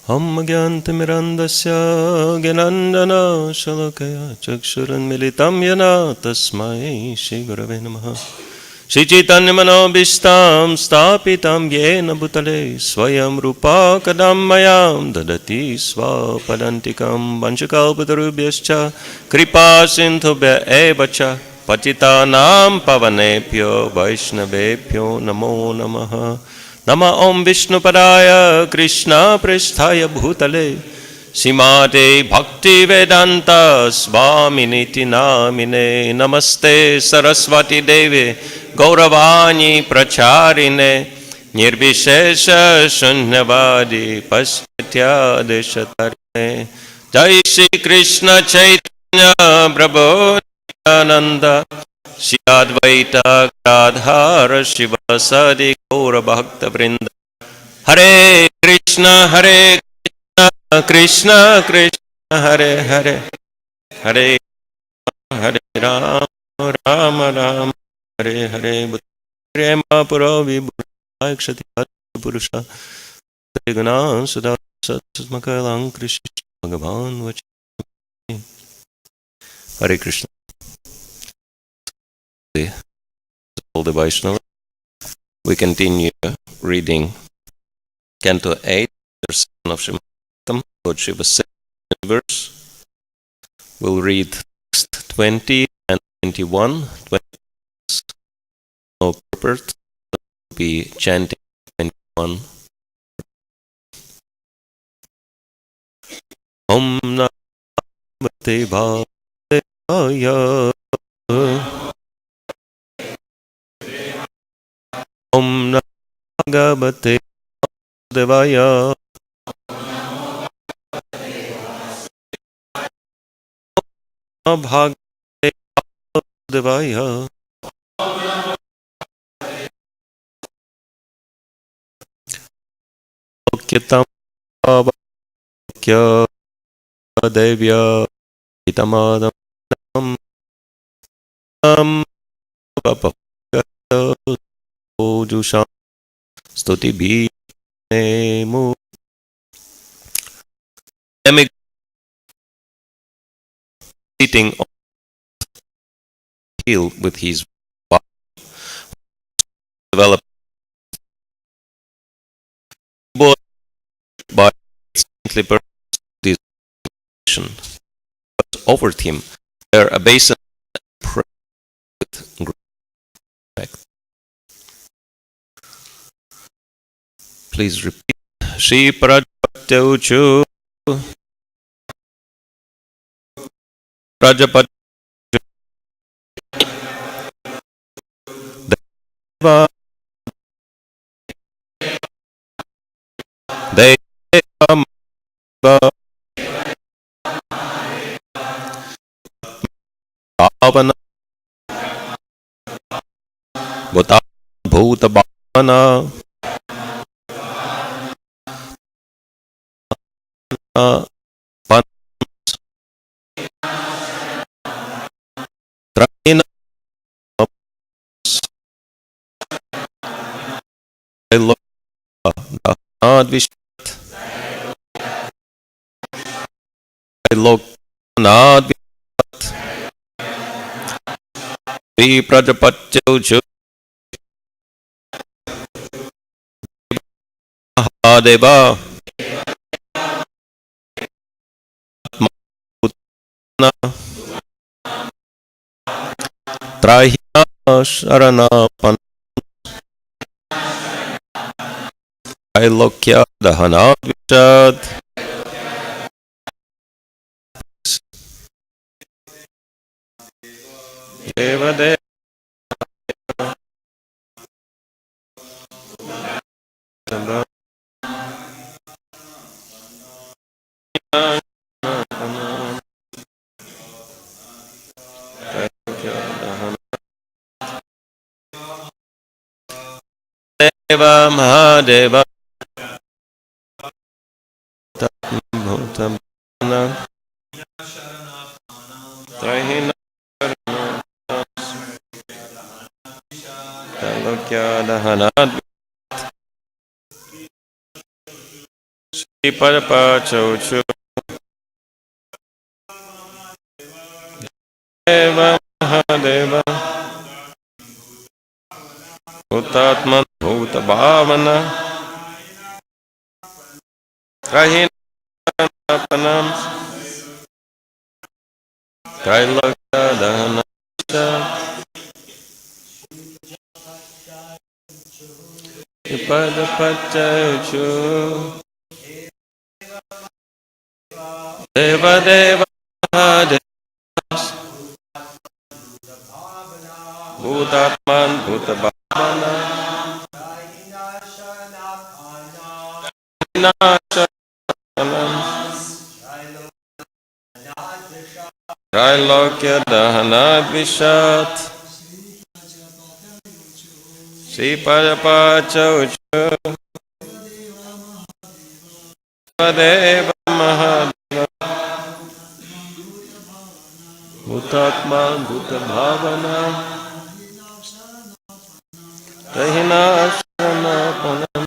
Om Gyantimirandasya Gyanandana Shalakaya Chakshurunmilitam Yana Tasmai Shri Gurave Namaha Shri Chaitanya Manobishtam Stapitam Yena Bhutale Swayam Rupa Kadam Mayam Dadati Swapadantikam Vanchakalpatarubhyascha Kripa Sindhubhya Evacha Patitanam Pavanebhyo Vaishnavebhyo Namo Namaha Nama Om Vishnupadaya Krishna Prishthaya Bhutale Simate Bhakti Vedanta Swami Niti Namine Namaste Saraswati Devi Gauravani Pracharine Nirvishesha Shunyavadi Paschatya Deshatarine Jai Shri Krishna Chaitanya Prabhu Nityananda Shri Advaita Gadadhara Shivasadi Gaura Bhakta Vrinda Hare Krishna Krishna Krishna Hare Hare Hare Hare Rama Rama Rama Hare Hare Prema Puravi Bhakshati Purusha Triguna Sudha Satsmakalang Krishna Bhagavan Vachi Hare Krishna. All the Vaishnava. We continue reading Canto 8, verse 7 of Srimad Bhagavatam, Lord Shiva 7 verse. We'll read text 20 and 21. 20 is no purport. We'll be chanting 21. Om Namah Bhagavaya Om Namah Bhagavate Devaya Om Bhagavate Devaya Okyatam Abhakya Devya Itamadam Nam Bhagavata Ojusham Stuti Bhimemu sitting on the hill with his body developed by saintly this offered him their obeisance with great respect. Please repeat. Shri Prajapatya Prajapatya Deva Deva Bhavana Bhuta Bhavana Traina Advishat Shri Prajapatya Mahadeva Trahina Sharanapan Ailokya Dahana Vishad Devade Deva Mahadeva Trahina Ailokya Dahana Padapachauchu Deva Mahadeva Bhutatman Bhuta Bhavana Rahinapanam Kailaka Dhanasya Padapachauchu Deva Deva Mahadeva Bhutatman Bhuta Bhavana Vinashanam Trailokya Dahanad Vishat Sri Padapachauchu Deva Mahadeva Bhutatman Bhuta Bhavana Rahinashanapanam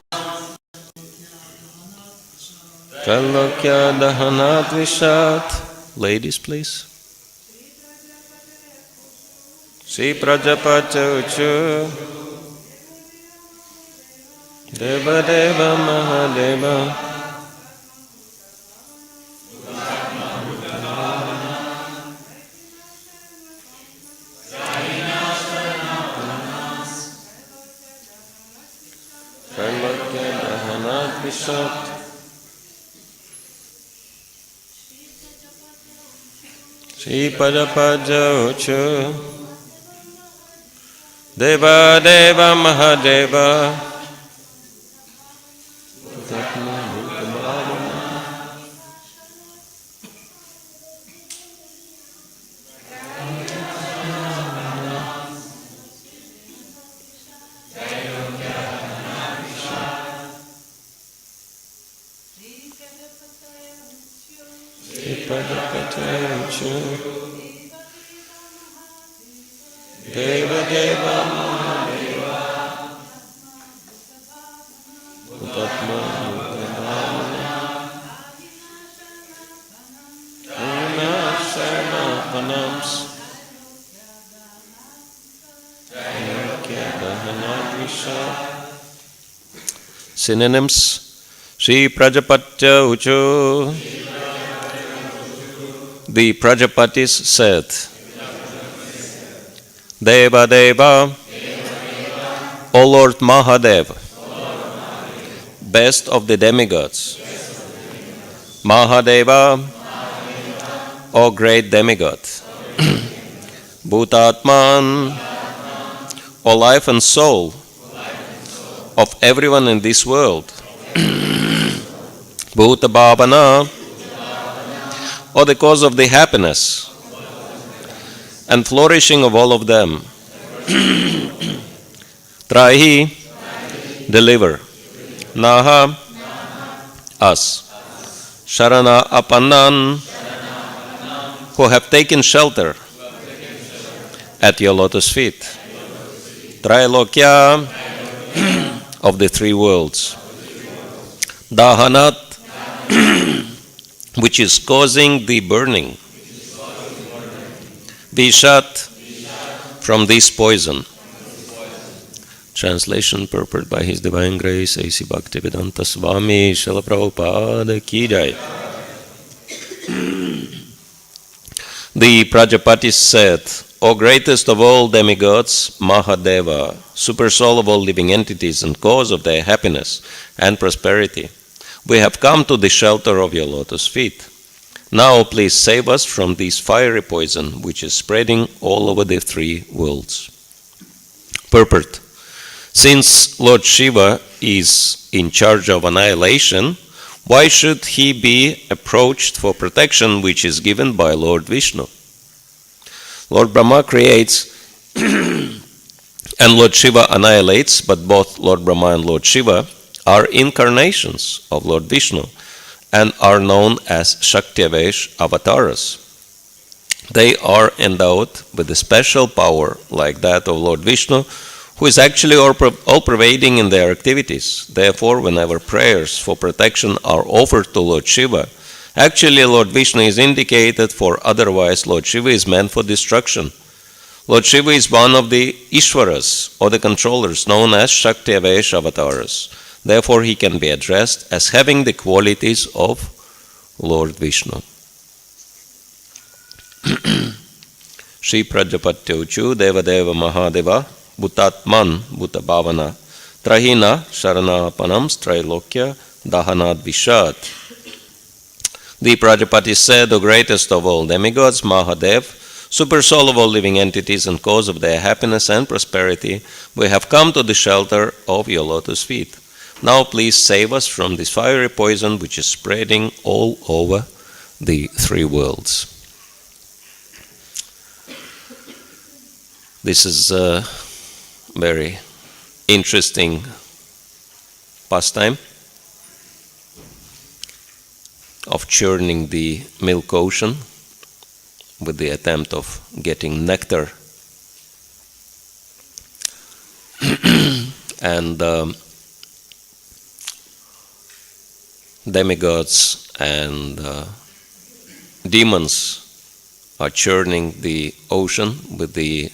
Trailokya Dahanat Vishat. Ladies, please. Sri Prajapachauchu Deva Deva Mahadeva Trailokya Dahanat Vishat Sri Padapachauchu Deva Deva Mahadeva Deva Deva Mahadeva Bhutatman Bhuta Bhavana Vinashanapanam Trailokya Dahanat Vishat. Synonyms. Sri Prajapachauchu. The Prajapatis said, Deva Deva, O Lord Mahadev, best of the demigods. Mahadeva, O great demigod. Bhutatman, O life and soul of everyone in this world. Bhuta Bhavana, O the cause of the happiness and flourishing of all of them. Trahi, deliver. Naha, us. Sharana Apannan, who have taken shelter at your lotus feet. Trailokya, of the three worlds. Dahanat, which is causing the burning. Vishat, from this poison. Translation purport by His Divine Grace A.C. Bhaktivedanta Swami Srila Prabhupada Ki Jai. The Prajapatis said, O greatest of all demigods, Mahadeva, super soul of all living entities and cause of their happiness and prosperity, we have come to the shelter of your lotus feet. Now please save us from this fiery poison which is spreading all over the three worlds. Purport. Since Lord Shiva is in charge of annihilation, why should he be approached for protection which is given by Lord Vishnu? Lord Brahma creates and Lord Shiva annihilates, but both Lord Brahma and Lord Shiva are incarnations of Lord Vishnu and are known as Shaktivesh avatars. They are endowed with a special power like that of Lord Vishnu, who is actually all-pervading in their activities. Therefore, whenever prayers for protection are offered to Lord Shiva, actually Lord Vishnu is indicated, for otherwise Lord Shiva is meant for destruction. Lord Shiva is one of the Ishwaras, or the controllers, known as Shakti Avesh avatars. Therefore, he can be addressed as having the qualities of Lord Vishnu. Shri Prajapatyochu Devadeva Mahadeva Bhutatman Bhutabhavana Trahina Sharanapanam Strailokya Dahanad Vishat. The Prajapati said, the greatest of all demigods, Mahadev, super soul of all living entities and cause of their happiness and prosperity, we have come to the shelter of your lotus feet. Now please save us from this fiery poison which is spreading all over the three worlds. This is a very interesting pastime of churning the milk ocean with the attempt of getting nectar. And demigods and demons are churning the ocean with the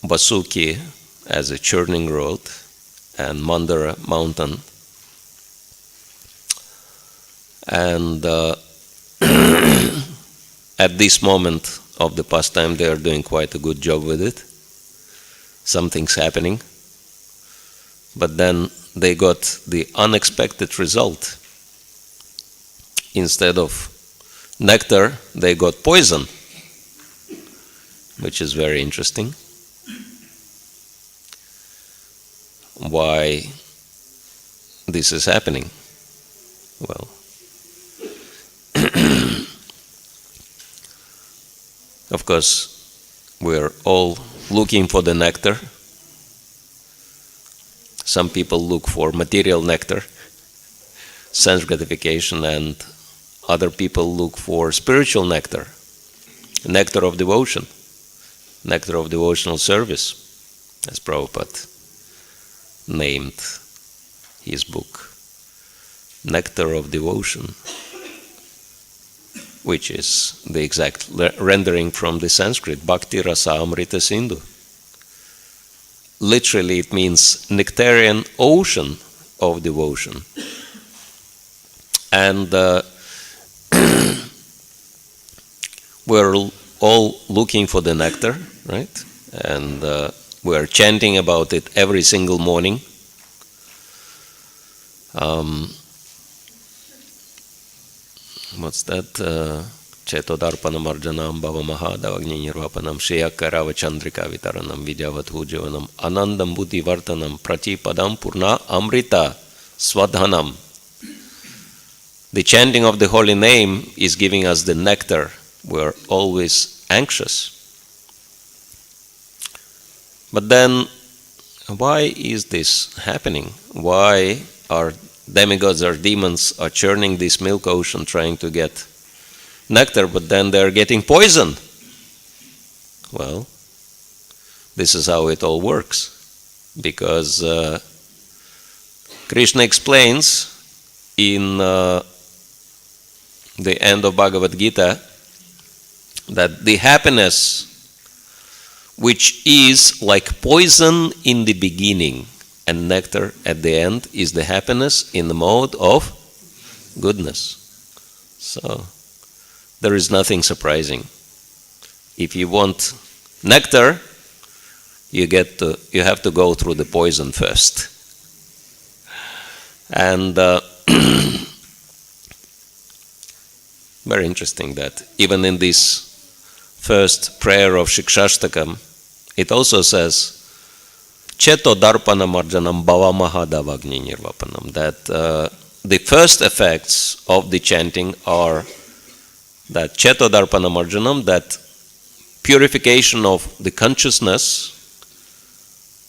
Vasuki as a churning rod and Mandara mountain. And at this moment of the pastime, they are doing quite a good job with it. Something's happening. But then they got the unexpected result. Instead of nectar, they got poison, which is very interesting. Why this is happening? Well, of course, we're all looking for the nectar. Some people look for material nectar, sense gratification, and other people look for spiritual nectar, nectar of devotion, nectar of devotional service, as Prabhupada named his book, Nectar of Devotion, which is the exact rendering from the Sanskrit, Bhakti Rasayana Sagar. Literally, it means nectarian ocean of devotion. And we're all looking for the nectar, right? And we're chanting about it every single morning. What's that? Chetodarpanam arjanam bhavamaha davagni nirvapanam sheyakarava chandrika vitaranam vidyavathu jivanam anandam buddhi vartanam pratipadam purna amrita swadhanam. The chanting of the holy name is giving us the nectar. We're always anxious. But then, why is this happening? Why are demigods or demons are churning this milk ocean trying to get nectar, but then they're getting poisoned? Well, this is how it all works. Because Krishna explains in the end of Bhagavad Gita that the happiness which is like poison in the beginning and nectar at the end is the happiness in the mode of goodness. So there is nothing surprising. If you want nectar, you have to go through the poison first. And very interesting that even in this first prayer of Shikshashtakam, it also says, Cheto darpanam arjanam bhava mahadavagni nirvapanam, that the first effects of the chanting are that Cheto darpanam arjanam, that purification of the consciousness,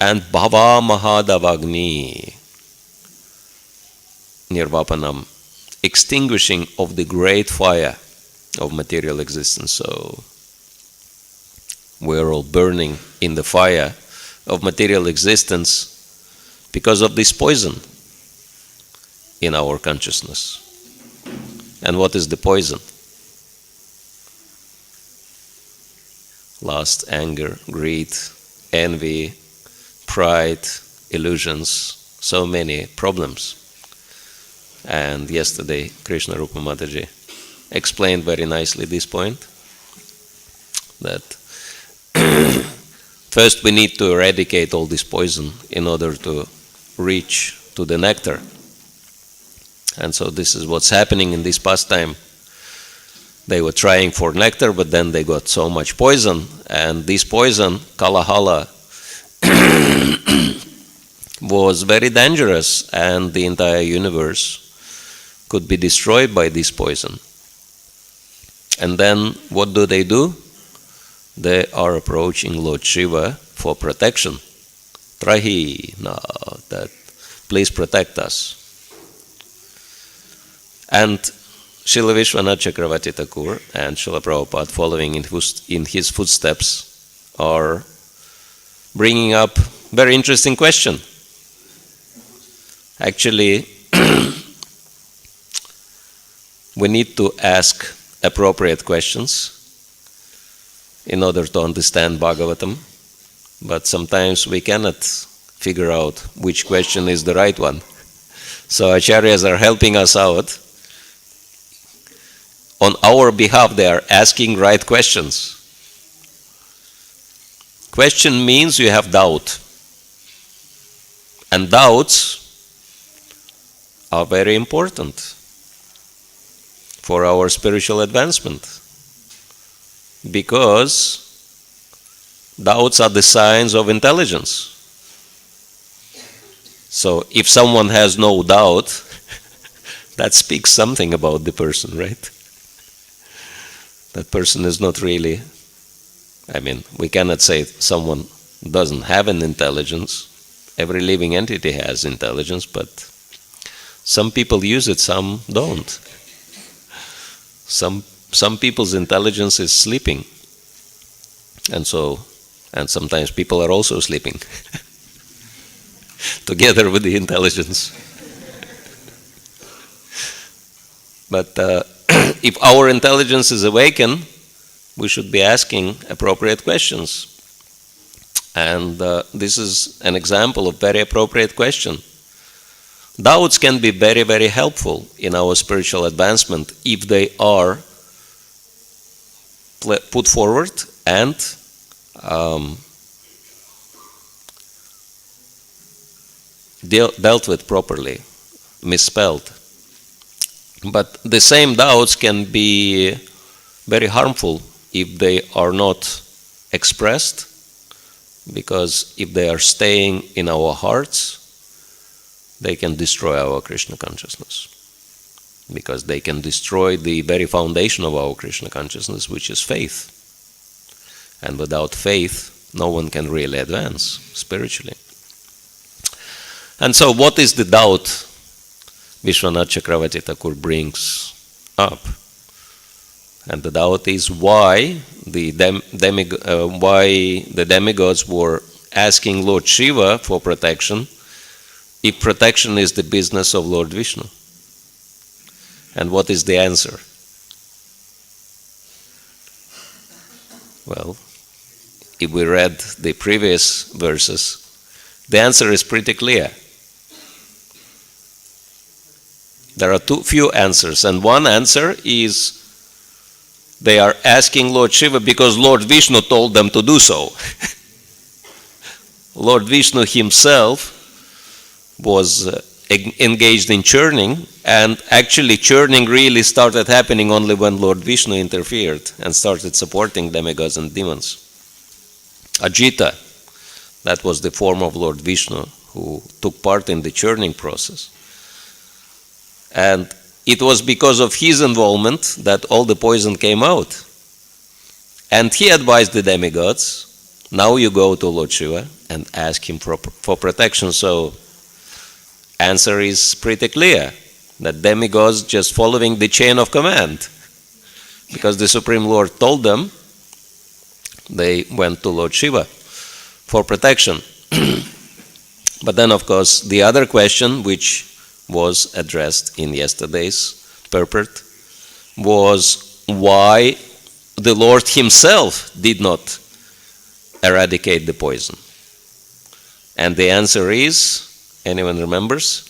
and bhava mahadavagni nirvapanam, extinguishing of the great fire of material existence. So we're all burning in the fire of material existence because of this poison in our consciousness. And what is the poison? Lust, anger, greed, envy, pride, illusions, so many problems. And yesterday, Krishna Rupa Mataji explained very nicely this point, that first we need to eradicate all this poison in order to reach to the nectar. And so this is what's happening in this pastime. They were trying for nectar, but then they got so much poison, and this poison, Kalahala, was very dangerous, and the entire universe could be destroyed by this poison. And then what do? They are approaching Lord Shiva for protection. Trahi, no, that please protect us. And Srila Vishwanath Chakravarti Thakur and Srila Prabhupada, following in his footsteps, are bringing up very interesting question. Actually, we need to ask appropriate questions in order to understand Bhagavatam, but sometimes we cannot figure out which question is the right one. So acharyas are helping us out. On our behalf, they are asking right questions. Question means you have doubt. And doubts are very important for our spiritual advancement, because doubts are the signs of intelligence. So if someone has no doubt, that speaks something about the person, right? That person is not really, we cannot say someone doesn't have an intelligence. Every living entity has intelligence, but some people use it, some don't. Some people's intelligence is sleeping. And sometimes people are also sleeping together with the intelligence. But if our intelligence is awakened, we should be asking appropriate questions. And this is an example of very appropriate question. Doubts can be very, very helpful in our spiritual advancement if they are put forward and dealt with properly, misspelled. But the same doubts can be very harmful if they are not expressed, because if they are staying in our hearts, they can destroy our Krishna consciousness, because they can destroy the very foundation of our Krishna consciousness, which is faith. And without faith, no one can really advance spiritually. And so what is the doubt Vishwanath Chakravarti Thakur brings up? And the doubt is why the demigods were asking Lord Shiva for protection, if protection is the business of Lord Vishnu. And what is the answer? Well, if we read the previous verses, the answer is pretty clear. There are few answers, and one answer is they are asking Lord Shiva because Lord Vishnu told them to do so. Lord Vishnu himself was engaged in churning, and actually churning really started happening only when Lord Vishnu interfered and started supporting demigods and demons. Ajita, that was the form of Lord Vishnu who took part in the churning process. And it was because of his involvement that all the poison came out. And he advised the demigods, now you go to Lord Shiva and ask him for protection. So answer is pretty clear, that demigods just following the chain of command. Because the Supreme Lord told them, they went to Lord Shiva for protection. But then, of course, the other question, which was addressed in yesterday's purport, was why the Lord himself did not eradicate the poison. And the answer is, anyone remembers?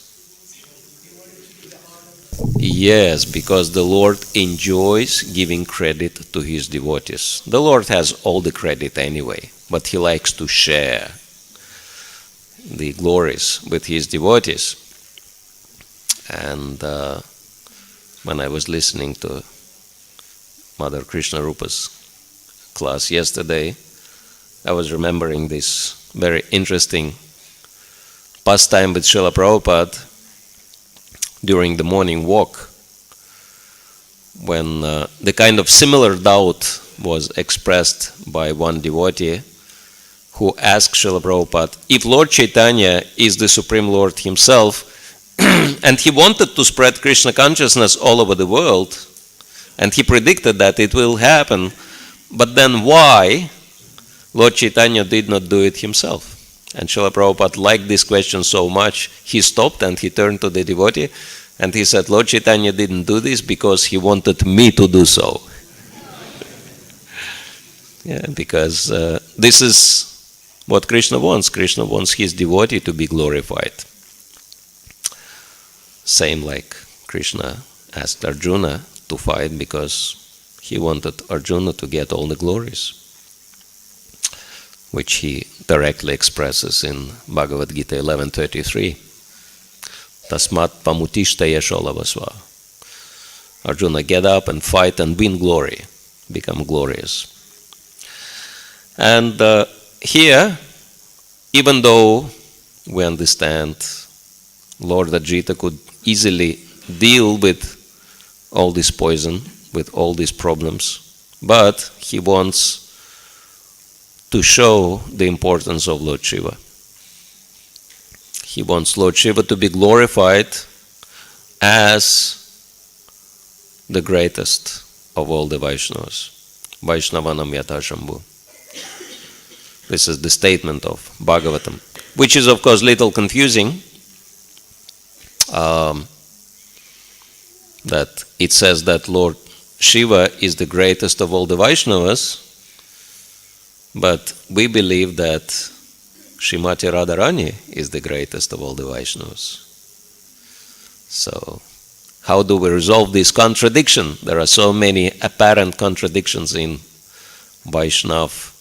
Yes, because the Lord enjoys giving credit to his devotees. The Lord has all the credit anyway, but he likes to share the glories with his devotees. And when I was listening to Mother Krishna Rupa's class yesterday, I was remembering this very interesting pastime with Srila Prabhupada during the morning walk, when the kind of similar doubt was expressed by one devotee who asked Srila Prabhupada, if Lord Chaitanya is the Supreme Lord himself, and he wanted to spread Krishna consciousness all over the world, and he predicted that it will happen, but then why Lord Chaitanya did not do it himself? And Srila Prabhupada liked this question so much, he stopped and he turned to the devotee and he said, Lord Chaitanya didn't do this because he wanted me to do so. Yeah, because this is what Krishna wants. Krishna wants his devotee to be glorified. Same like Krishna asked Arjuna to fight because he wanted Arjuna to get all the glories, which he directly expresses in Bhagavad Gita 11:33. Tasmat pamutishtaya sholavasva. Arjuna, get up and fight and win glory, become glorious. And here, even though we understand Lord Ajita could easily deal with all this poison, with all these problems, but he wants to show the importance of Lord Shiva. He wants Lord Shiva to be glorified as the greatest of all the Vaishnavas. Vaishnavanam yatha Shambhu. This is the statement of Bhagavatam, which is of course little confusing. That it says that Lord Shiva is the greatest of all the Vaishnavas, but we believe that Srimati Radharani is the greatest of all the Vaishnavas. So, how do we resolve this contradiction? There are so many apparent contradictions in Vaishnav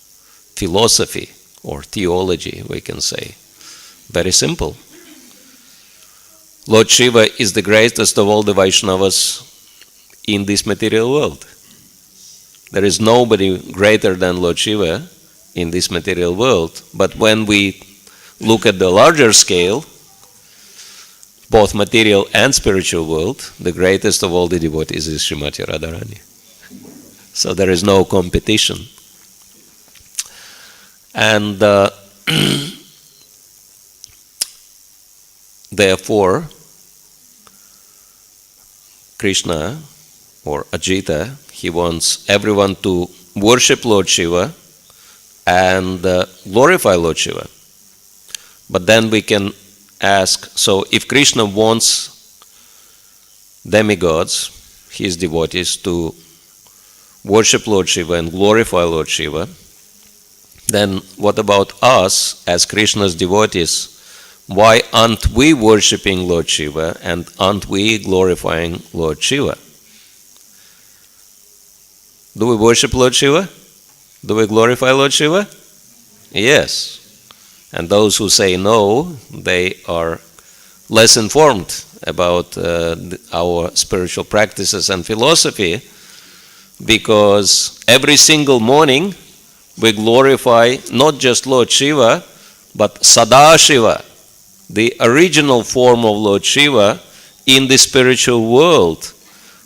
philosophy or theology, we can say. Very simple. Lord Shiva is the greatest of all the Vaishnavas in this material world. There is nobody greater than Lord Shiva in this material world, but when we look at the larger scale, both material and spiritual world, the greatest of all the devotees is Srimati Radharani. So there is no competition. And therefore, Krishna or Ajita, he wants everyone to worship Lord Shiva and glorify Lord Shiva. But then we can ask, so if Krishna wants demigods, his devotees, to worship Lord Shiva and glorify Lord Shiva, then what about us as Krishna's devotees? Why aren't we worshipping Lord Shiva and aren't we glorifying Lord Shiva? Do we worship Lord Shiva? Do we glorify Lord Shiva? Yes. And those who say no, they are less informed about our spiritual practices and philosophy, because every single morning we glorify not just Lord Shiva, but Sadashiva, the original form of Lord Shiva in the spiritual world,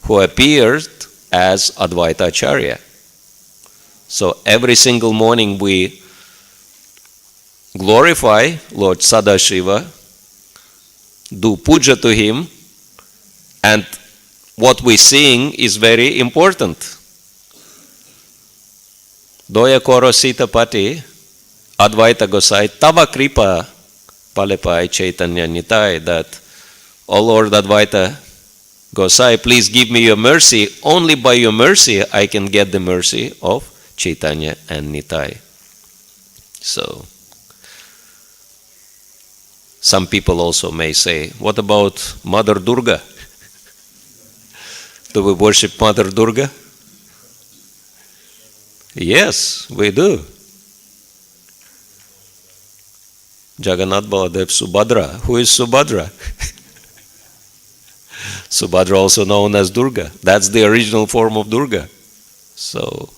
who appeared as Advaita Acharya. So every single morning we glorify Lord Sadashiva, do puja to him, and what we sing is very important. Doya koro sita pati, Advaita Gosai, Tava Kripa Palepai Chaitanya Nitai, that, O Lord Advaita Gosai, please give me your mercy. Only by your mercy I can get the mercy of Chaitanya and Nitai. So, some people also may say, what about Mother Durga? Do we worship Mother Durga? Yes, we do. Jagannath Baladev Subhadra. Who is Subhadra? Subhadra, also known as Durga. That's the original form of Durga. So,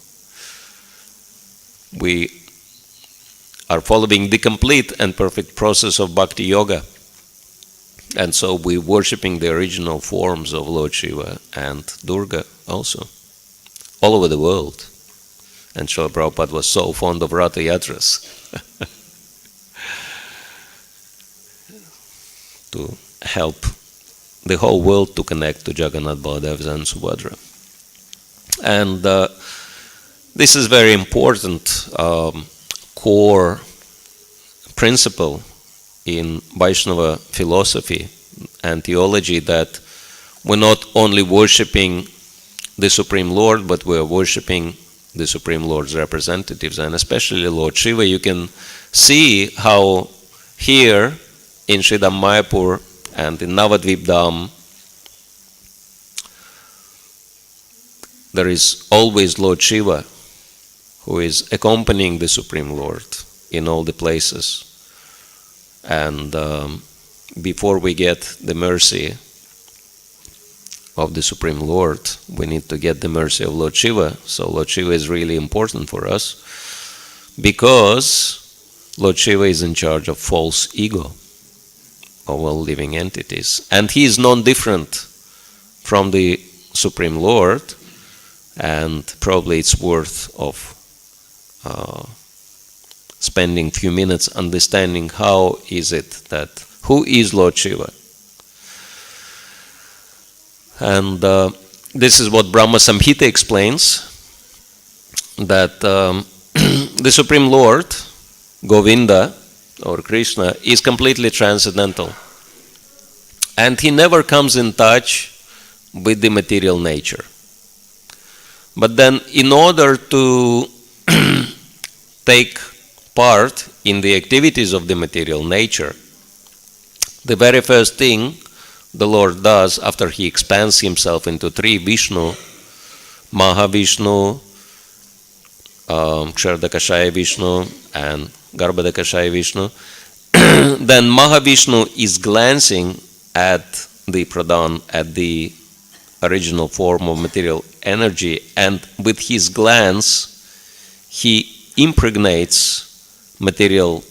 we are following the complete and perfect process of Bhakti Yoga. And so we're worshipping the original forms of Lord Shiva and Durga also, all over the world. And Srila Prabhupada was so fond of Ratha Yatras to help the whole world to connect to Jagannath Baladev and Subhadra. And this is very important core principle in Vaishnava philosophy and theology, that we're not only worshipping the Supreme Lord, but we're worshipping the Supreme Lord's representatives, and especially Lord Shiva. You can see how here in Sridham Mayapur and in Navadvip Dham, there is always Lord Shiva who is accompanying the Supreme Lord in all the places. And before we get the mercy of the Supreme Lord, we need to get the mercy of Lord Shiva. So Lord Shiva is really important for us, because Lord Shiva is in charge of false ego of all living entities. And he is non-different from the Supreme Lord, and probably it's worth of spending few minutes understanding how is it that, who is Lord Shiva. And this is what Brahma Samhita explains, that the Supreme Lord, Govinda or Krishna, is completely transcendental. And he never comes in touch with the material nature. But then in order to take part in the activities of the material nature, the very first thing the Lord does after he expands himself into three Vishnu, Mahavishnu, Kshardakashaya Vishnu and Garbhadakashaya Vishnu, then Mahavishnu is glancing at the Pradhan, at the original form of material energy, and with his glance he impregnates material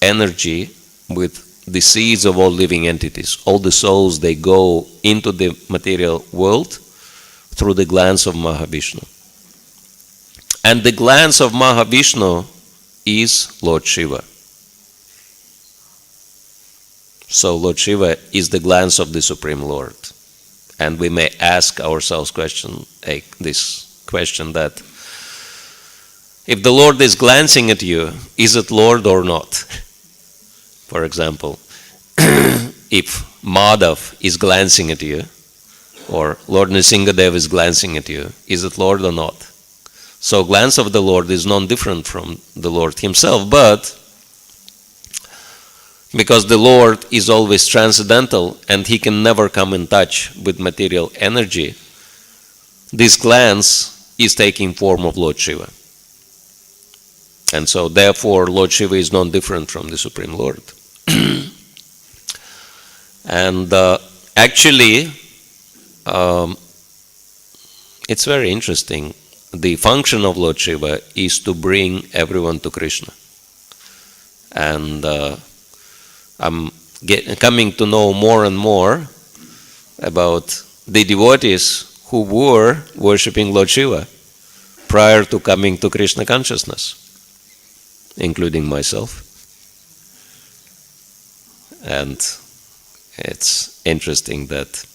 energy with the seeds of all living entities. All the souls, they go into the material world through the glance of Mahavishnu. And the glance of Mahavishnu is Lord Shiva. So Lord Shiva is the glance of the Supreme Lord. And we may ask ourselves this question, that if the Lord is glancing at you, is it Lord or not? For example, if Madhav is glancing at you, or Lord Nrsingadev is glancing at you, is it Lord or not? So glance of the Lord is non-different from the Lord himself, but because the Lord is always transcendental and he can never come in touch with material energy, this glance is taking form of Lord Shiva. And so therefore Lord Shiva is non-different from the Supreme Lord. And actually, it's very interesting. The function of Lord Shiva is to bring everyone to Krishna. And I'm coming to know more and more about the devotees who were worshipping Lord Shiva prior to coming to Krishna consciousness, including myself. And it's interesting that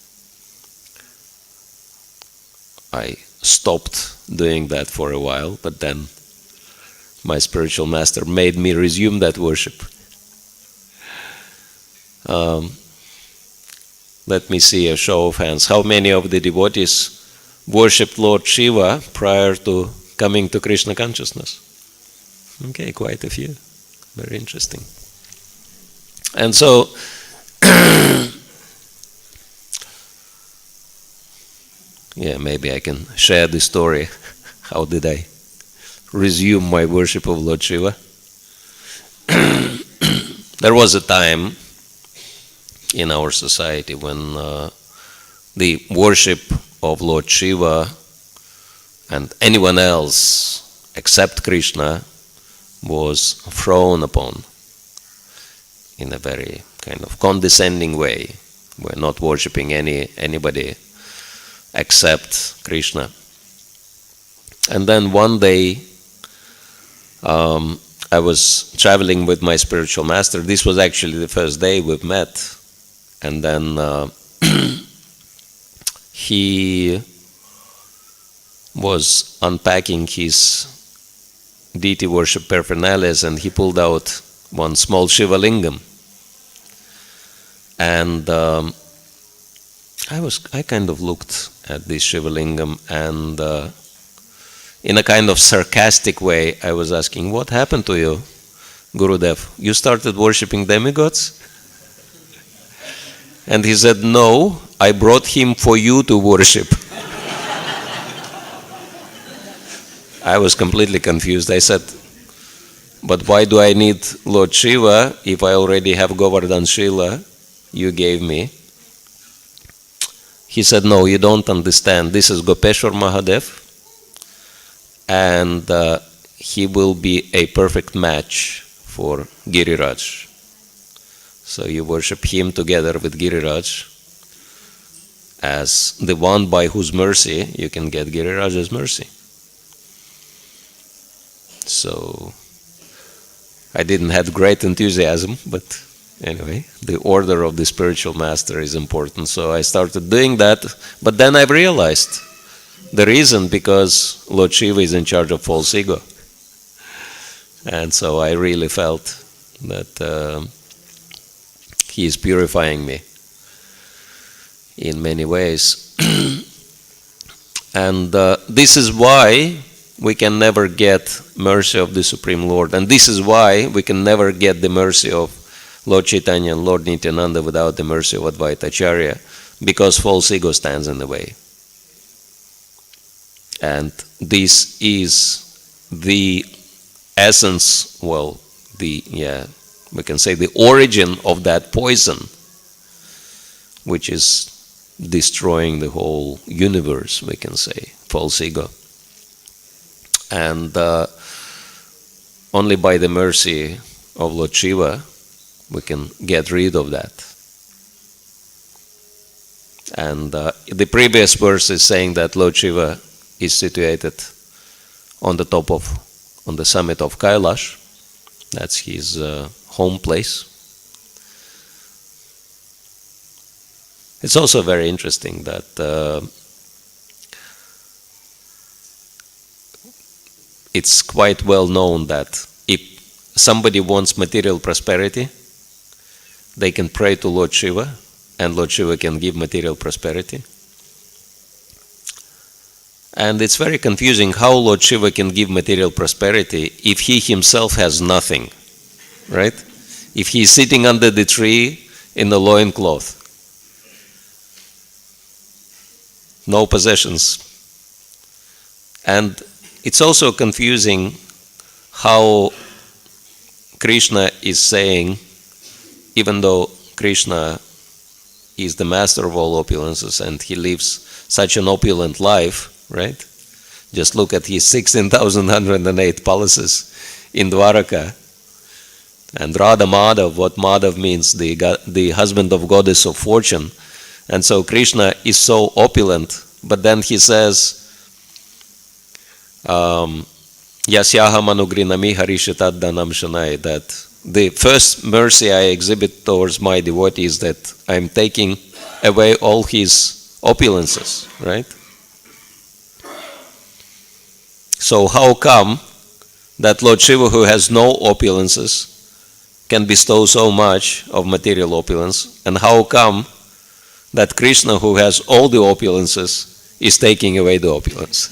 I stopped doing that for a while, but then my spiritual master made me resume that worship. Let me see a show of hands. How many of the devotees worshipped Lord Shiva prior to coming to Krishna consciousness? Okay, quite a few. Very interesting. And so, yeah, maybe I can share the story. How did I resume my worship of Lord Shiva? There was a time in our society when the worship of Lord Shiva and anyone else except Krishna was frowned upon in a very kind of condescending way. We're not worshipping anybody except Krishna. And then one day I was traveling with my spiritual master. This was actually the first day we've met. And then he was unpacking his deity worship paraphernalia, and he pulled out one small Shiva lingam. And I kind of looked at this Shiva lingam, and in a kind of sarcastic way, I was asking, "What happened to you, Gurudev? You started worshipping demigods?" And he said, "No, I brought him for you to worship." I was completely confused. I said, "But why do I need Lord Shiva if I already have Govardhan Shila you gave me?" He said, "No, you don't understand. This is Gopeshwar Mahadev, and he will be a perfect match for Giriraj. So you worship him together with Giriraj as the one by whose mercy you can get Giriraj's mercy." So I didn't have great enthusiasm, but anyway, the order of the spiritual master is important. So I started doing that, but then I realized the reason, because Lord Shiva is in charge of false ego. And so I really felt that he is purifying me in many ways. And this is why we can never get mercy of the Supreme Lord. And this is why we can never get the mercy of Lord Chaitanya and Lord Nityananda without the mercy of Advaita Acharya, because false ego stands in the way. And this is the essence, we can say the origin of that poison, which is destroying the whole universe, we can say, false ego. And only by the mercy of Lord Shiva we can get rid of that. And the previous verse is saying that Lord Shiva is situated on the summit of Kailash. That's his home place. It's also very interesting that it's quite well known that if somebody wants material prosperity, they can pray to Lord Shiva, and Lord Shiva can give material prosperity. And it's very confusing how Lord Shiva can give material prosperity if he himself has nothing, right? If he is sitting under the tree in the loincloth, no possessions. And it's also confusing how Krishna is saying, even though Krishna is the master of all opulences and he lives such an opulent life, right? Just look at his 16,108 palaces in Dwaraka. And Radha Madhav, what Madhav means, the husband of goddess of fortune. And so Krishna is so opulent, but then he says, Yasyaham anugrinami harishitad danam shanai, that the first mercy I exhibit towards my devotee is that I'm taking away all his opulences, right? So how come that Lord Shiva, who has no opulences, can bestow so much of material opulence, and how come that Krishna, who has all the opulences, is taking away the opulence?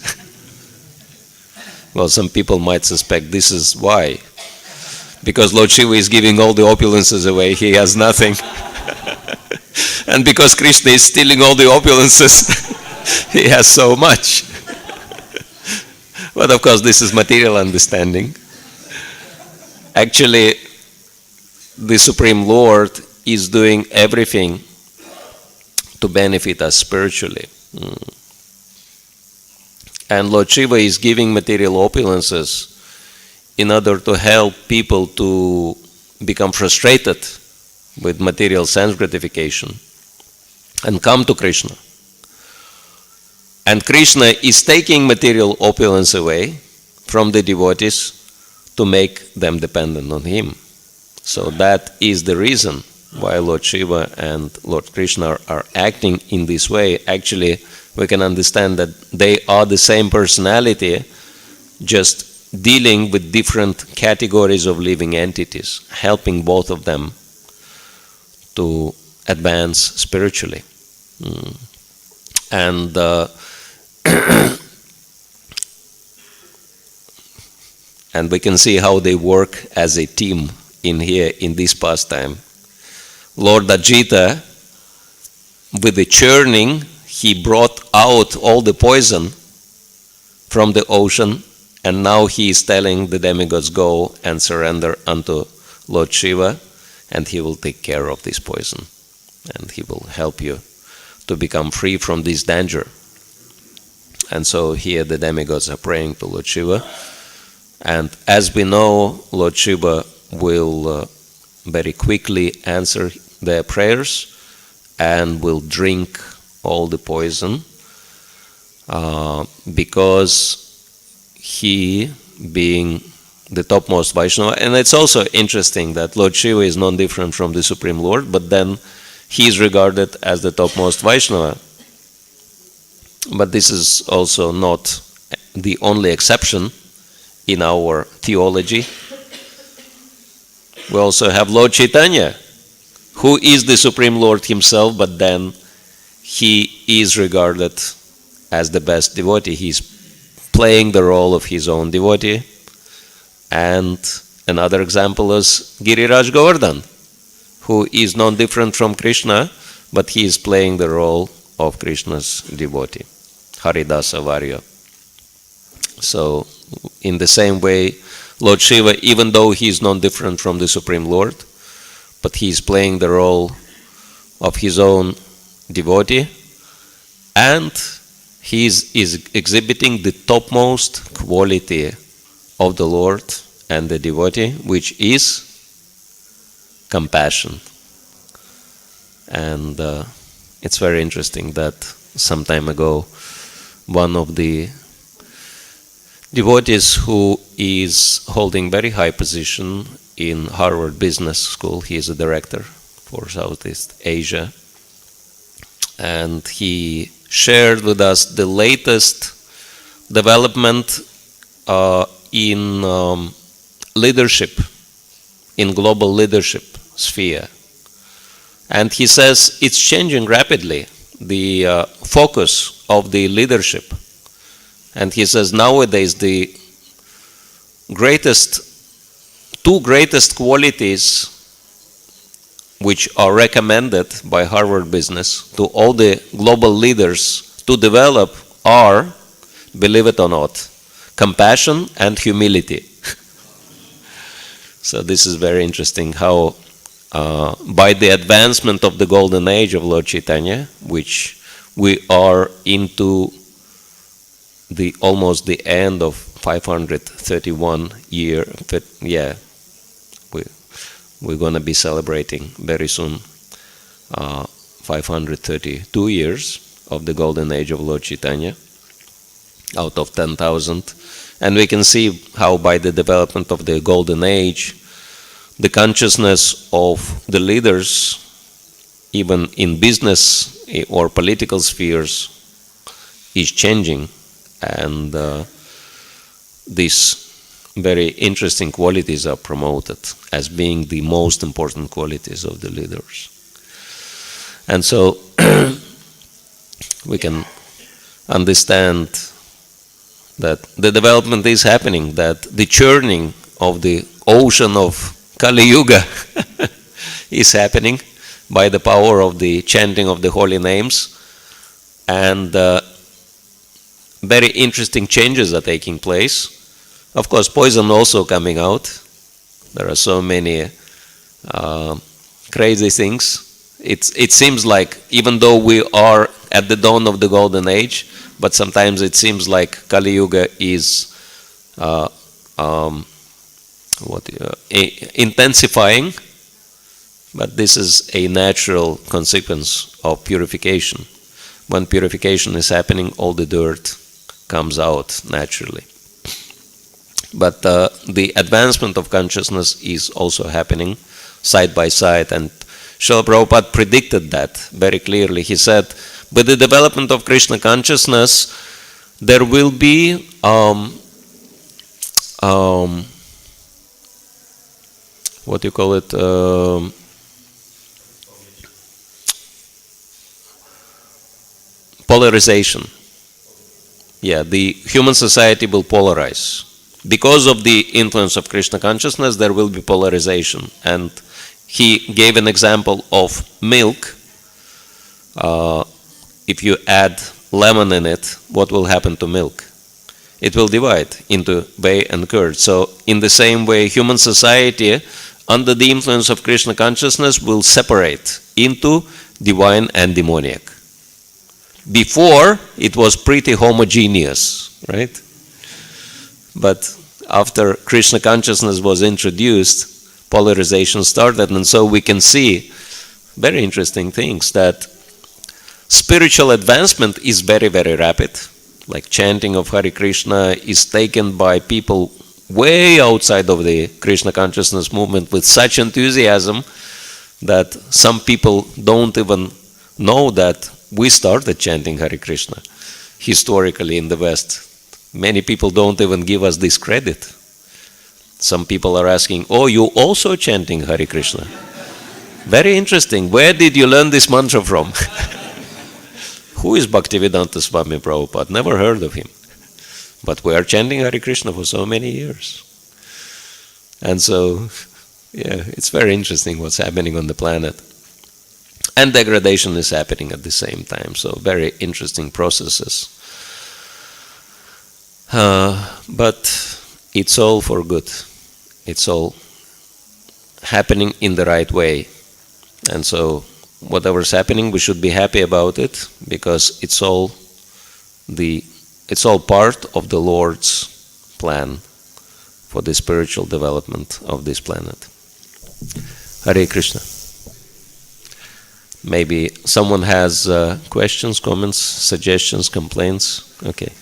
Well, some people might suspect this is why. Because Lord Shiva is giving all the opulences away, he has nothing. And because Krishna is stealing all the opulences, he has so much. But of course, this is material understanding. Actually, the Supreme Lord is doing everything to benefit us spiritually. And Lord Shiva is giving material opulences in order to help people to become frustrated with material sense gratification and come to Krishna. And Krishna is taking material opulence away from the devotees to make them dependent on him. So that is the reason why Lord Shiva and Lord Krishna are acting in this way. Actually, we can understand that they are the same personality, just dealing with different categories of living entities, helping both of them to advance spiritually. And and we can see how they work as a team in here, in this pastime. Lord Ajita, with the churning, he brought out all the poison from the ocean, and now he is telling the demigods, go and surrender unto Lord Shiva, and he will take care of this poison, and he will help you to become free from this danger. And so here the demigods are praying to Lord Shiva, and as we know, Lord Shiva will very quickly answer their prayers and will drink all the poison, because he, being the topmost Vaishnava, and it's also interesting that Lord Shiva is non-different from the Supreme Lord, but then he is regarded as the topmost Vaishnava. But this is also not the only exception in our theology. We also have Lord Chaitanya, who is the Supreme Lord himself, but then he is regarded as the best devotee. He's playing the role of his own devotee. And another example is Giriraj Govardhan, who is non-different from Krishna, but he is playing the role of Krishna's devotee, Haridasa Varya. So, in the same way, Lord Shiva, even though he is non-different from the Supreme Lord, but he is playing the role of his own devotee, and he is exhibiting the topmost quality of the Lord and the devotee, which is compassion. And it's very interesting that some time ago, one of the devotees who is holding very high position in Harvard Business School, he is a director for Southeast Asia, and he shared with us the latest development in leadership, in global leadership sphere. And he says it's changing rapidly, the focus of the leadership. And he says nowadays the two greatest qualities which are recommended by Harvard Business to all the global leaders to develop are, believe it or not, compassion and humility. So this is very interesting how by the advancement of the golden age of Lord Chaitanya, which we are into the almost the end of 531 year, we're going to be celebrating very soon 532 years of the golden age of Lord Chaitanya out of 10,000. And we can see how by the development of the golden age, the consciousness of the leaders, even in business or political spheres, is changing. And this very interesting qualities are promoted as being the most important qualities of the leaders. And so we can understand that the development is happening, that the churning of the ocean of Kali Yuga is happening by the power of the chanting of the holy names, and very interesting changes are taking place. Of course, poison also coming out. There are so many crazy things. It seems like, even though we are at the dawn of the golden age, but sometimes it seems like Kali Yuga is intensifying, but this is a natural consequence of purification. When purification is happening, all the dirt comes out naturally. But the advancement of consciousness is also happening side by side, and Srila Prabhupada predicted that very clearly. He said, with the development of Krishna consciousness, there will be what you call it? Polarization. Yeah, the human society will polarize. Because of the influence of Krishna consciousness, there will be polarization. And he gave an example of milk. If you add lemon in it, what will happen to milk? It will divide into whey and curd. So in the same way, human society, under the influence of Krishna consciousness, will separate into divine and demoniac. Before, it was pretty homogeneous, right? But after Krishna consciousness was introduced, polarization started, and so we can see very interesting things, that spiritual advancement is very, very rapid. Like chanting of Hare Krishna is taken by people way outside of the Krishna consciousness movement with such enthusiasm that some people don't even know that we started chanting Hare Krishna historically in the West. Many people don't even give us this credit. Some people are asking, oh, you also chanting Hare Krishna? Very interesting. Where did you learn this mantra from? Who is Bhaktivedanta Swami Prabhupada? Never heard of him. But we are chanting Hare Krishna for so many years. And so, yeah, it's very interesting what's happening on the planet. And degradation is happening at the same time. So very interesting processes. But it's all for good. It's all happening in the right way. And so whatever's happening, we should be happy about it, because it's all part of the Lord's plan for the spiritual development of this planet. Hare Krishna. Maybe someone has questions, comments, suggestions, complaints? Okay.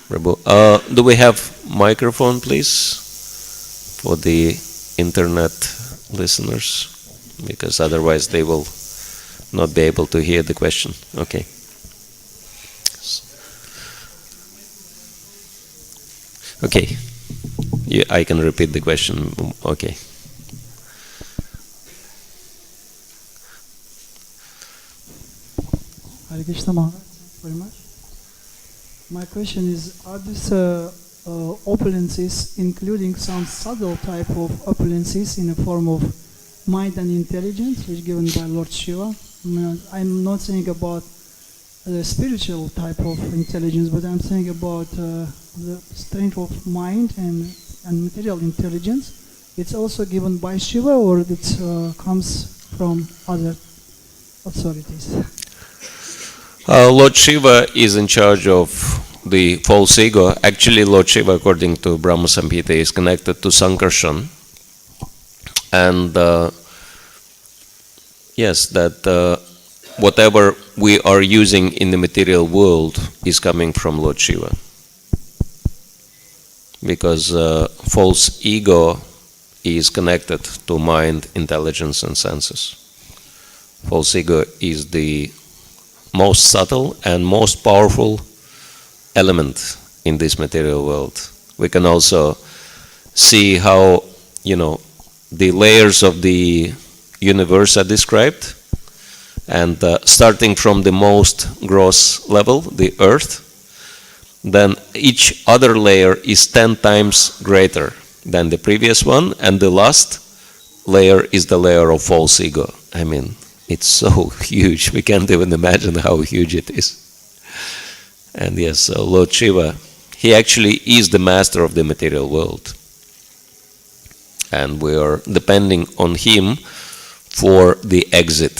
Prabhu. Do we have microphone, please, for the internet listeners? Because otherwise they will not be able to hear the question. Okay. Okay. I can repeat the question. Okay. Hare Krishna Maharaj, thank you very much. My question is, are these opulences including some subtle type of opulences in the form of mind and intelligence, which is given by Lord Shiva? I'm not saying about the spiritual type of intelligence, but I'm saying about the strength of mind and material intelligence. It's also given by Shiva, or it comes from other authorities? Lord Shiva is in charge of the false ego. Actually, Lord Shiva, according to Brahma Samhita, is connected to Sankarshan. And yes, that whatever we are using in the material world is coming from Lord Shiva. Because false ego is connected to mind, intelligence, and senses. False ego is the most subtle and most powerful element in this material world. We can also see how, the layers of the universe are described, and starting from the most gross level, the earth, then each other layer is 10 times greater than the previous one, and the last layer is the layer of false ego. I mean, it's so huge, we can't even imagine how huge it is. And yes, so Lord Shiva, he actually is the master of the material world. And we are depending on him for the exit.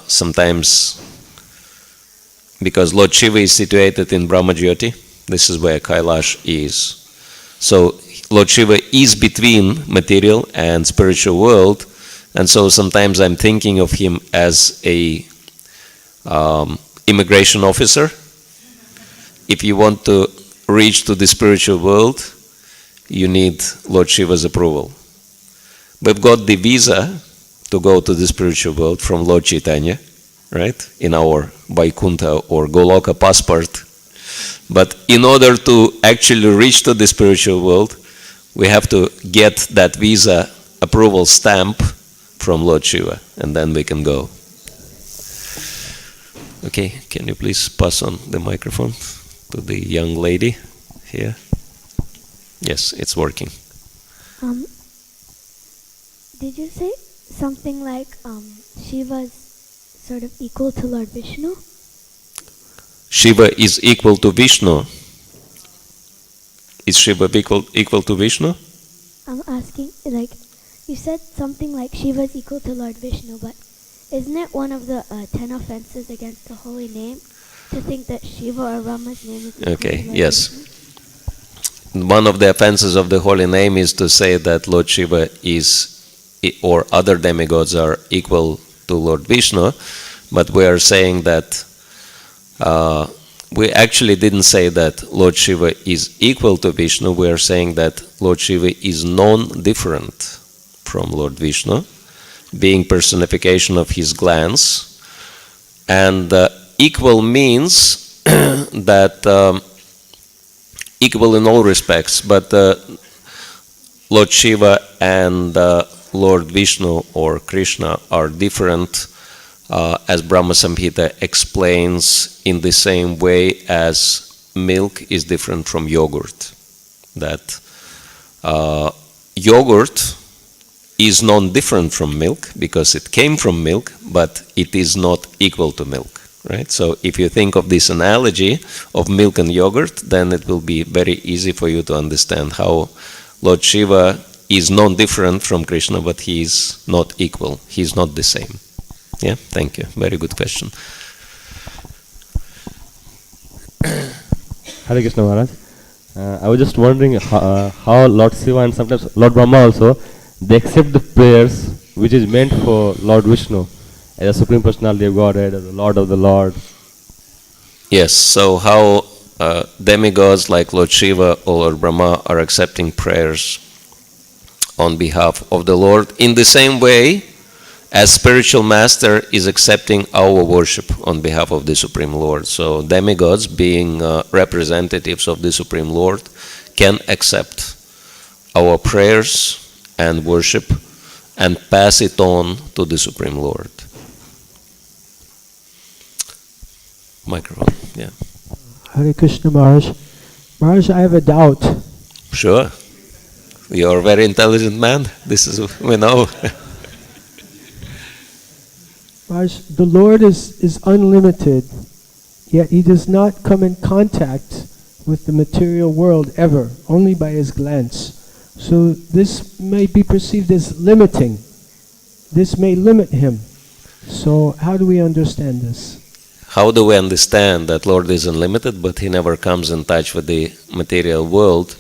Sometimes, because Lord Shiva is situated in Brahmajyoti, this is where Kailash is. So Lord Shiva is between material and spiritual world, and so sometimes I'm thinking of him as a immigration officer. If you want to reach to the spiritual world, you need Lord Shiva's approval. We've got the visa to go to the spiritual world from Lord Chaitanya, right? In our Vaikuntha or Goloka passport. But in order to actually reach to the spiritual world, we have to get that visa approval stamp from Lord Shiva, and then we can go. Okay, can you please pass on the microphone to the young lady here? Yes, it's working. Did you say something like Shiva's sort of equal to Lord Vishnu? Shiva is equal to Vishnu. Is Shiva equal to Vishnu? I'm asking, like, you said something like Shiva is equal to Lord Vishnu, but isn't it one of the 10 offenses against the holy name to think that Shiva or Rama's name is equal Okay, to Lord yes. Vishnu? One of the offenses of the holy name is to say that Lord Shiva is, or other demigods are equal to Lord Vishnu, but we are saying that we actually didn't say that Lord Shiva is equal to Vishnu. We are saying that Lord Shiva is non-different from Lord Vishnu, being personification of his glance. And equal means that equal in all respects, but Lord Shiva and Lord Vishnu or Krishna are different, as Brahma Samhita explains, in the same way as milk is different from yogurt. That yogurt is non-different from milk because it came from milk, but it is not equal to milk, right? So if you think of this analogy of milk and yogurt, then it will be very easy for you to understand how Lord Shiva is non-different from Krishna, but he is not equal. He is not the same. Yeah, thank you. Very good question. Hare Krishna Maharaj. I was just wondering how Lord Shiva and sometimes Lord Brahma also, they accept the prayers which is meant for Lord Vishnu as a Supreme Personality of Godhead, as the Lord of the Lord. Yes, so how demigods like Lord Shiva or Lord Brahma are accepting prayers on behalf of the Lord in the same way as spiritual master is accepting our worship on behalf of the Supreme Lord. So demigods, being representatives of the Supreme Lord, can accept our prayers and worship and pass it on to the Supreme Lord. Microphone, yeah. Hare Krishna Maharaj. Maharaj, I have a doubt. Sure. You're a very intelligent man. This is, we know. Maharaj, the Lord is unlimited, yet he does not come in contact with the material world ever, only by his glance. So this may be perceived as limiting. This may limit him. So how do we understand this? How do we understand that Lord is unlimited, but he never comes in touch with the material world?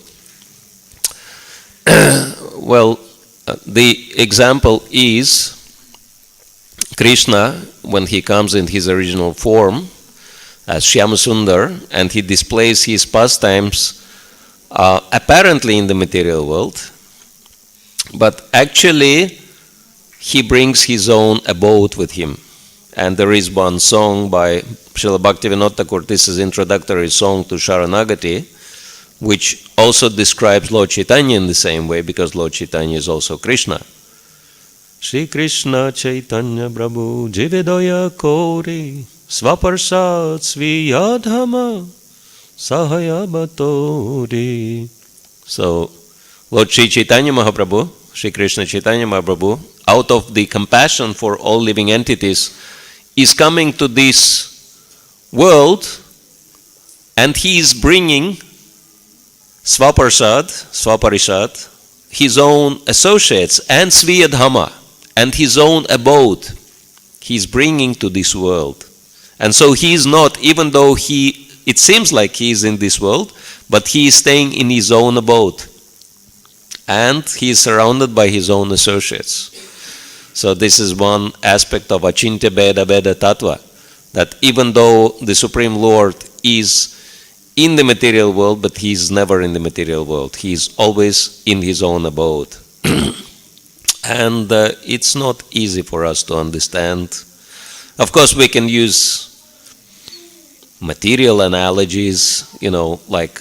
Well, the example is Krishna, when he comes in his original form as Shyamasundar, and he displays his pastimes apparently in the material world, but actually he brings his own abode with him. And there is one song by Srila Bhaktivinoda Thakur, this is introductory song to Sharanagati, which also describes Lord Chaitanya in the same way, because Lord Chaitanya is also Krishna. Shri Krishna Chaitanya Prabhu Jivedaya Kori Svaparsat Sviyadhama Sahaya Batori. So, Lord Sri Chaitanya Mahaprabhu, Sri Krishna Chaitanya Mahaprabhu, out of the compassion for all living entities, is coming to this world, and he is bringing Svaparishad, his own associates, and Sviyadhama, and his own abode, he is bringing to this world. And so he is not, even though it seems like he is in this world, but he is staying in his own abode. And he is surrounded by his own associates. So this is one aspect of Achintya Bheda Bheda Tattva, that even though the Supreme Lord is in the material world, but he is never in the material world. He is always in his own abode. And it's not easy for us to understand. Of course, we can use material analogies, like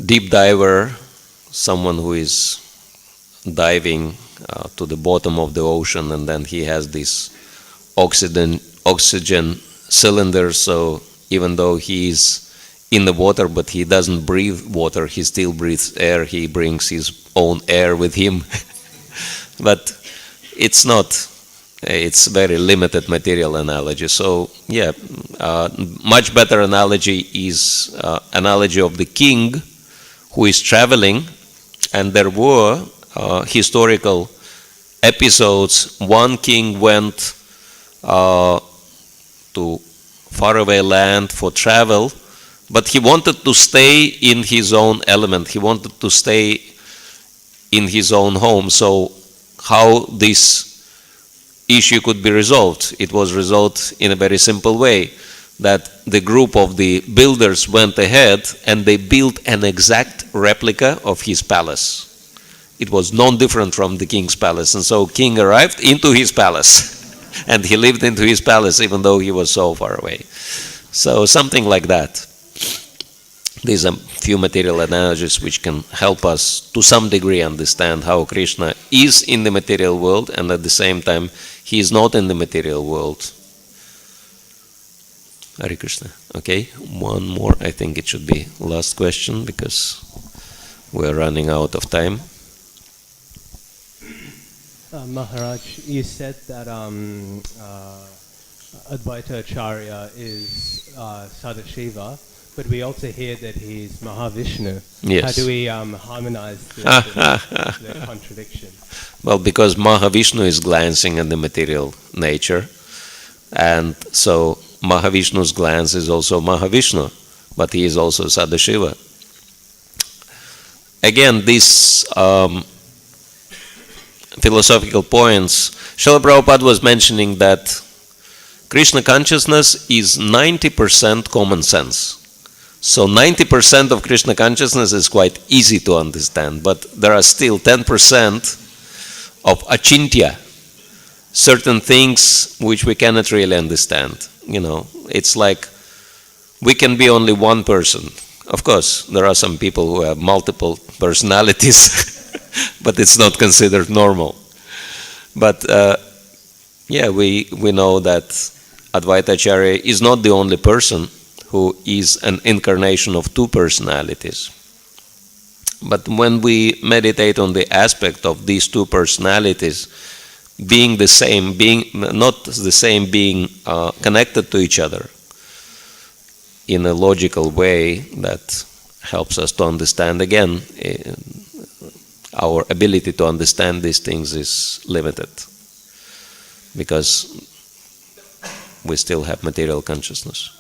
deep diver, someone who is diving to the bottom of the ocean, and then he has this oxygen cylinder, so even though he is in the water, but he doesn't breathe water, he still breathes air, he brings his own air with him. But it's not, it's very limited material analogy. So yeah, much better analogy is analogy of the king who is traveling, and there were historical episodes. One king went to faraway land for travel, but he wanted to stay in his own element. He wanted to stay in his own home. So how this issue could be resolved? It was resolved in a very simple way, that the group of the builders went ahead and they built an exact replica of his palace. It was non-different from the king's palace, and so king arrived into his palace. And he lived into his palace even though he was so far away. So something like that. These are few material analogies which can help us to some degree understand how Krishna is in the material world, and at the same time he is not in the material world. Hare Krishna. Okay, one more. I think it should be last question because we're running out of time. Maharaj, you said that Advaita Acharya is Sadashiva, but we also hear that he's Mahavishnu. Yes. How do we harmonize the contradiction? Well, because Mahavishnu is glancing at the material nature, and so Mahavishnu's glance is also Mahavishnu, but he is also Sadashiva. Again, these philosophical points, Srila Prabhupada was mentioning that Krishna consciousness is 90% common sense. So 90% of Krishna consciousness is quite easy to understand, but there are still 10% of achintya, certain things which we cannot really understand. It's like we can be only one person. Of course, there are some people who have multiple personalities, but it's not considered normal. But we know that Advaita Acharya is not the only person who is an incarnation of two personalities. But when we meditate on the aspect of these two personalities being the same, being not the same, being connected to each other in a logical way, that helps us to understand. Again, our ability to understand these things is limited because we still have material consciousness.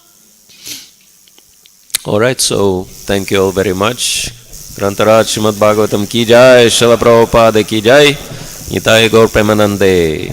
Alright, so thank you all very much. Grantaraj Srimad Bhagavatam ki jai, Srila Prabhupada ki jai, Nitai Gaur Premanande.